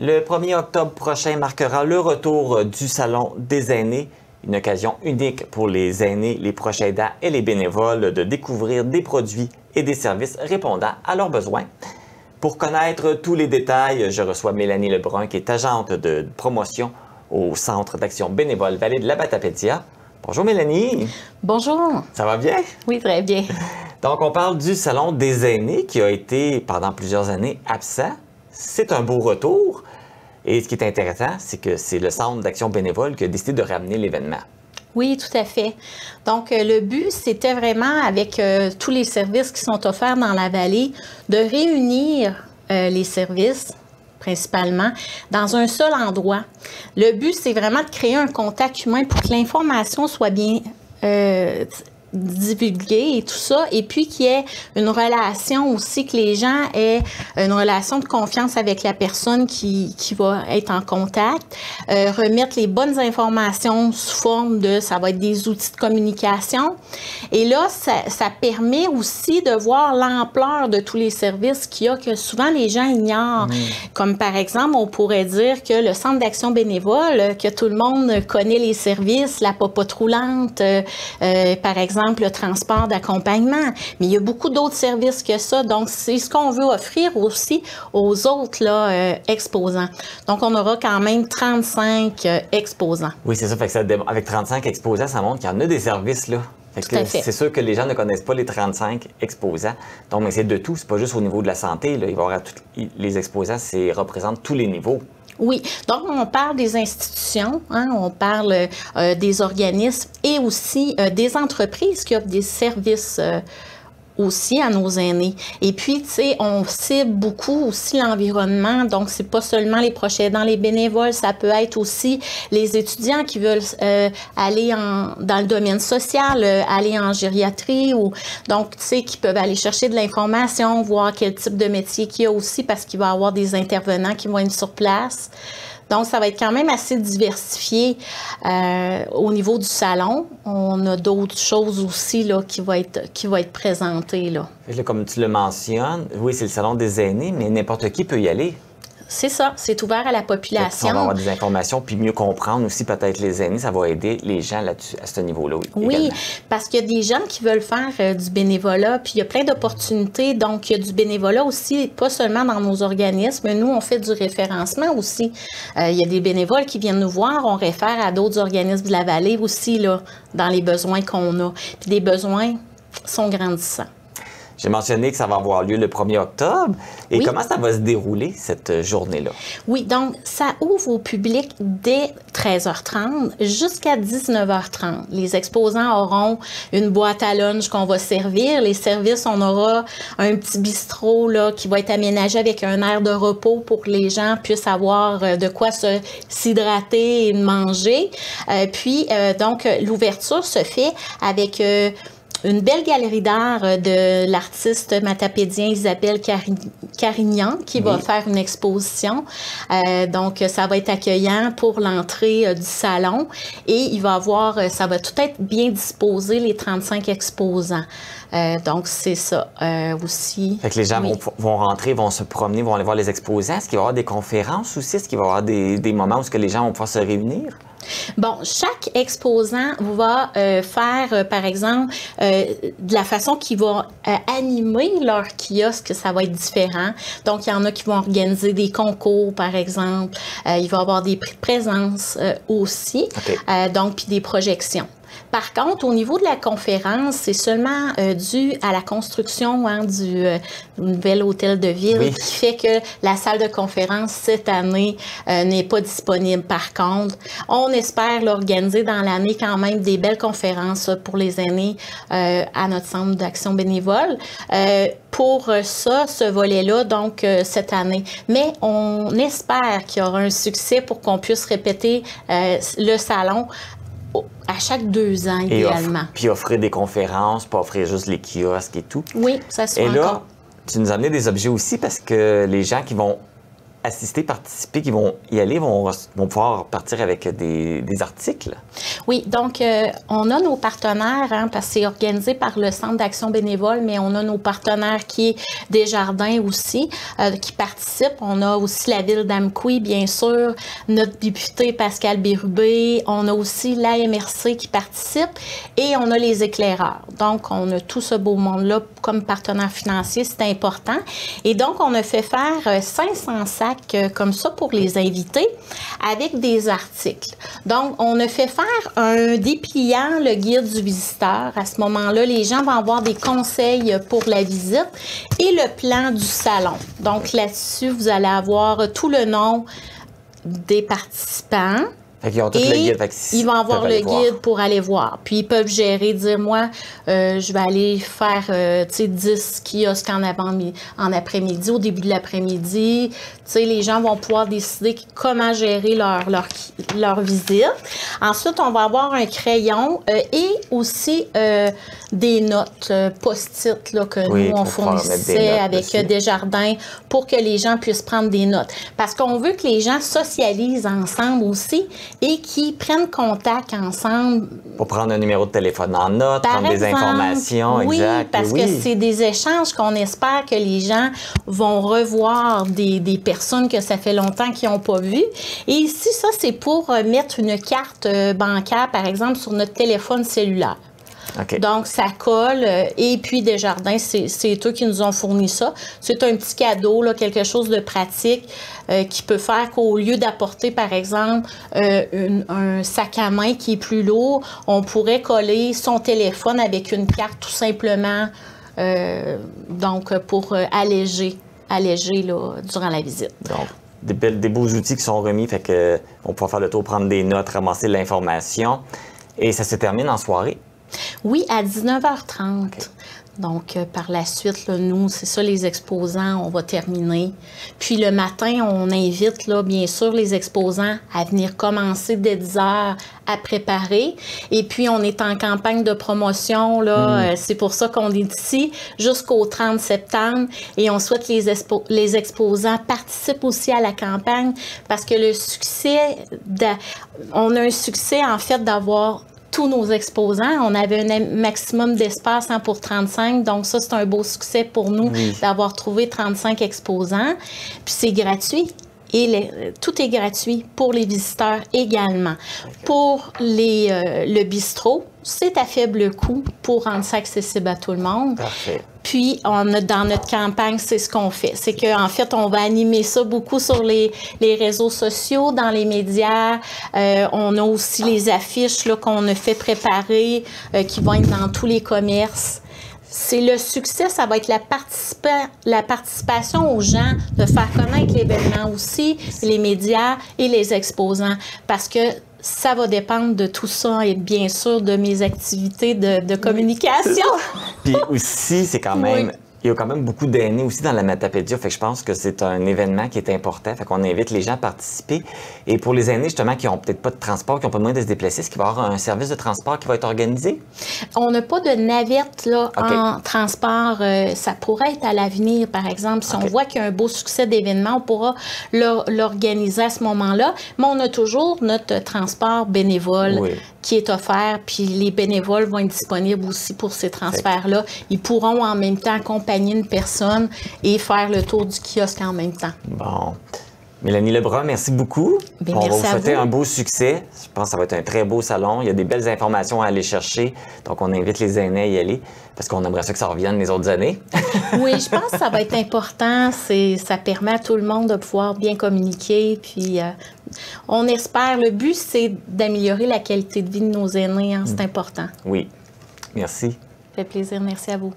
Le 1er octobre prochain marquera le retour du Salon des aînés, une occasion unique pour les aînés, les proches aidants et les bénévoles de découvrir des produits et des services répondant à leurs besoins. Pour connaître tous les détails, je reçois Mélanie Lebrun, qui est agente de promotion au Centre d'action bénévole Vallée de l'Abatapédia. Bonjour Mélanie. Bonjour. Ça va bien? Oui, très bien. Donc, on parle du Salon des aînés qui a été pendant plusieurs années absent. C'est un beau retour. Et ce qui est intéressant, c'est que c'est le Centre d'action bénévole qui a décidé de ramener l'événement. Oui, tout à fait. Donc, le but, c'était vraiment, avec tous les services qui sont offerts dans la vallée, de réunir les services, principalement, dans un seul endroit. Le but, c'est vraiment de créer un contact humain pour que l'information soit bien divulguer et tout ça, et puis qu'il y ait une relation aussi, que les gens aient une relation de confiance avec la personne qui va être en contact, remettre les bonnes informations sous forme de, ça va être des outils de communication, et là, ça permet aussi de voir l'ampleur de tous les services qu'il y a, que souvent les gens ignorent, comme par exemple, on pourrait dire que le Centre d'action bénévole, que tout le monde connaît les services, la popote roulante, par exemple, le transport d'accompagnement. Mais il y a beaucoup d'autres services que ça. Donc, c'est ce qu'on veut offrir aussi aux autres exposants. Donc, on aura quand même 35 exposants. Oui, c'est ça. Fait que avec 35 exposants, ça montre qu'il y en a des services, là. C'est sûr que les gens ne connaissent pas les 35 exposants. Donc, mais c'est de tout. C'est pas juste au niveau de la santé, là. Il va y avoir les exposants, représentent tous les niveaux. Oui, donc on parle des institutions, on parle des organismes et aussi des entreprises qui offrent des services aussi à nos aînés. Et puis, tu sais, on cible beaucoup aussi l'environnement, donc c'est pas seulement les proches aidants, les bénévoles, ça peut être aussi les étudiants qui veulent aller dans le domaine social, aller en gériatrie, ou donc, tu sais, qui peuvent aller chercher de l'information, voir quel type de métier qu'il y a aussi, parce qu'il va y avoir des intervenants qui vont être sur place. Donc, ça va être quand même assez diversifié au niveau du salon. On a d'autres choses aussi là, qui vont être présentées. Là. Comme tu le mentionnes, oui, c'est le salon des aînés, mais n'importe qui peut y aller. C'est ça, c'est ouvert à la population. On va avoir des informations, puis mieux comprendre aussi peut-être les aînés, ça va aider les gens là-dessus, à ce niveau-là. Oui, également. parce qu'il y a des jeunes qui veulent faire du bénévolat, puis il y a plein d'opportunités. Donc, il y a du bénévolat aussi, pas seulement dans nos organismes. Nous, on fait du référencement aussi. Il y a des bénévoles qui viennent nous voir, on réfère à d'autres organismes de la vallée aussi, là, dans les besoins qu'on a. Puis des besoins sont grandissants. J'ai mentionné que ça va avoir lieu le 1er octobre. Et comment ça va se dérouler, cette journée-là? Oui, donc ça ouvre au public dès 13h30 jusqu'à 19h30. Les exposants auront une boîte à lunch qu'on va servir. Les services, on aura un petit bistrot là, qui va être aménagé avec un air de repos pour que les gens puissent avoir de quoi s'hydrater et manger. Donc, l'ouverture se fait avec une belle galerie d'art de l'artiste matapédien Isabelle Carignan qui va faire une exposition. Donc, ça va être accueillant pour l'entrée du salon et il va avoir, ça va tout être bien disposé, les 35 exposants. Donc, c'est ça aussi. Fait que les gens vont rentrer, vont se promener, vont aller voir les exposants. Est-ce qu'il va y avoir des conférences aussi? Est-ce qu'il va y avoir des moments où les gens vont pouvoir se réunir? Bon, chaque exposant va faire, par exemple, de la façon qu'ils vont animer leur kiosque, ça va être différent. Donc, il y en a qui vont organiser des concours, par exemple. Il va y avoir des prix de présence aussi. Donc, puis des projections. Par contre, au niveau de la conférence, c'est seulement dû à la construction du nouvel hôtel de ville qui fait que la salle de conférence cette année n'est pas disponible. Par contre, on espère l'organiser dans l'année quand même des belles conférences pour les aînés à notre centre d'action bénévole. Pour ça, ce volet-là, donc cette année. Mais on espère qu'il y aura un succès pour qu'on puisse répéter le salon à chaque 2 ans, idéalement. Puis offrir des conférences, pas offrir juste les kiosques et tout. Oui, ça se fait Et là, encore. tu nous as amené des objets aussi parce que les gens qui vont assister, participer, qui vont y aller, vont pouvoir partir avec des articles? Oui, donc on a nos partenaires, hein, parce que c'est organisé par le Centre d'action bénévole, mais on a nos partenaires qui est Desjardins aussi, qui participent. On a aussi la ville d'Amqui, bien sûr, notre député Pascal Bérubé. On a aussi l'AMRC qui participe et on a les éclaireurs. Donc, on a tout ce beau monde-là comme partenaire financier, c'est important. Et donc, on a fait faire 500 sacs comme ça pour les invités avec des articles. Donc, on a fait faire un dépliant, le guide du visiteur. À ce moment-là, les gens vont avoir des conseils pour la visite et le plan du salon. Donc, là-dessus, vous allez avoir tout le nom des participants. Fait qu'ils ont tout le guide. Ils vont avoir le guide pour aller voir. Puis, ils peuvent gérer, dire, moi, je vais aller faire, 10 kiosques en après-midi, au début de l'après-midi. Les gens vont pouvoir décider comment gérer leur visite. Ensuite, on va avoir un crayon et aussi des notes post-it là, que nous, on fournissait avec Desjardins pour que les gens puissent prendre des notes. Parce qu'on veut que les gens socialisent ensemble aussi et qu'ils prennent contact ensemble. Pour prendre un numéro de téléphone en note, prendre des informations, oui, exact. Parce que c'est des échanges qu'on espère que les gens vont revoir des personnes que ça fait longtemps qu'ils n'ont pas vues. Et ici, ça, c'est pour mettre une carte bancaire, par exemple, sur notre téléphone cellulaire. Okay. Donc, ça colle. Et puis, Desjardins, c'est eux qui nous ont fourni ça. C'est un petit cadeau, là, quelque chose de pratique qui peut faire qu'au lieu d'apporter, par exemple, un sac à main qui est plus lourd, on pourrait coller son téléphone avec une carte tout simplement, donc pour alléger là, durant la visite. Donc, des beaux outils qui sont remis, fait que on pourra faire le tour, prendre des notes, ramasser l'information. Et ça se termine en soirée? Oui, à 19h30. Okay. Donc, par la suite, là, nous, c'est ça, les exposants, on va terminer. Puis le matin, on invite, là, bien sûr, les exposants à venir commencer dès 10h à préparer. Et puis, on est en campagne de promotion, là. C'est pour ça qu'on est ici jusqu'au 30 septembre. Et on souhaite les exposants participent aussi à la campagne parce que le succès, on a un succès, en fait, d'avoir tous nos exposants. On avait un maximum d'espace pour 35, donc ça, c'est un beau succès pour nous d'avoir trouvé 35 exposants. Puis c'est gratuit. Et tout est gratuit pour les visiteurs également. Okay. Pour le bistrot, c'est à faible coût pour rendre ça accessible à tout le monde. Parfait. Puis, dans notre campagne, c'est ce qu'on fait. C'est qu'en fait, on va animer ça beaucoup sur les réseaux sociaux, dans les médias. On a aussi les affiches là, qu'on a fait préparer, qui vont être dans tous les commerces. C'est le succès, ça va être la participation aux gens, de faire connaître l'événement aussi, les médias et les exposants. Parce que ça va dépendre de tout ça et bien sûr de mes activités de communication. Puis aussi, c'est quand même... Il y a quand même beaucoup d'aînés aussi dans la Matapédia, fait que je pense que c'est un événement qui est important, fait qu'on invite les gens à participer. Et pour les aînés, justement, qui n'ont peut-être pas de transport, qui n'ont pas de moyen de se déplacer, est-ce qu'il va y avoir un service de transport qui va être organisé? On n'a pas de navette là, en transport. Ça pourrait être à l'avenir, par exemple. Si on voit qu'il y a un beau succès d'événement, on pourra l'organiser à ce moment-là. Mais on a toujours notre transport bénévole qui est offert, puis les bénévoles vont être disponibles aussi pour ces transferts-là. Ils pourront en même temps accompagner une personne et faire le tour du kiosque en même temps. Bon. Mélanie Lebrun, merci beaucoup. Bien, on merci va vous souhaiter un beau succès. Je pense que ça va être un très beau salon. Il y a des belles informations à aller chercher. Donc, on invite les aînés à y aller parce qu'on aimerait ça que ça revienne les autres années. Oui, je pense que ça va être important. Ça permet à tout le monde de pouvoir bien communiquer. Puis, on espère. Le but, c'est d'améliorer la qualité de vie de nos aînés. Hein. C'est important. Oui. Merci. Ça fait plaisir. Merci à vous.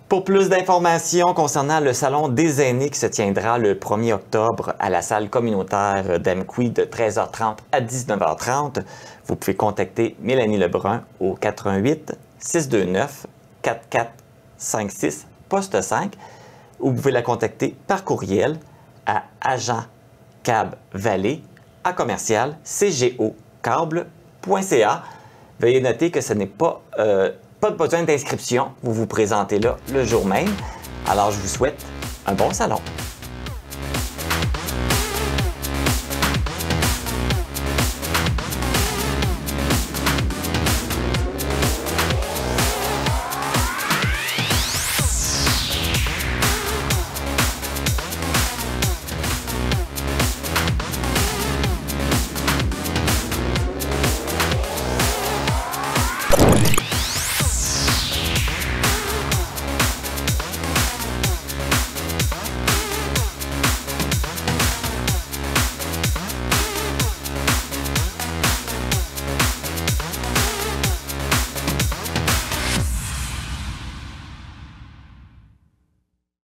Pour plus d'informations concernant le Salon des aînés qui se tiendra le 1er octobre à la salle communautaire d'Amqui de 13h30 à 19h30, vous pouvez contacter Mélanie Lebrun au 88 629 4456 poste 5 ou vous pouvez la contacter par courriel à agentcabvalet@cgocable.ca. Veuillez noter que ce n'est pas de besoin d'inscription, vous vous présentez là le jour même. Alors, je vous souhaite un bon salon.